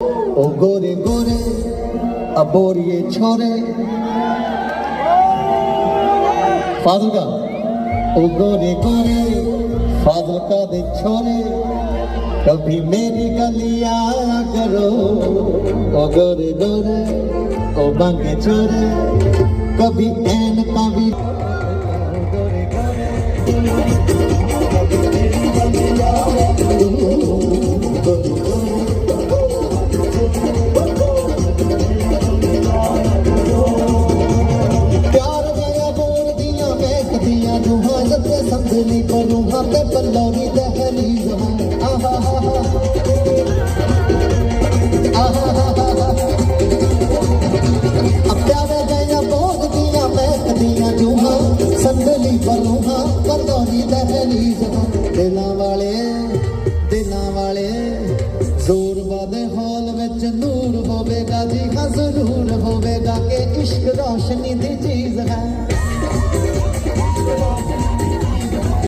ओ गोरे गोरे अबोरिए छोरे फादल का ओ गोरे गोरे फादल का दे छोरे कभी मेरी गलिया करो ओ गोरे गोरे ओ बांके छोरे कभी एन कभी गोरे गोरे संभली करूँ हाथे पल्लवी दहलीज आहा अब प्यारे गया बोध दिया महक दिया जूहा संभली करूँ हाँ पल्लवी दहलीज दिला वाले जोर वादे हॉल विच नूर होवेगा जी हाँ जरूर होवेगा के इश्क रोशनी दी चीज है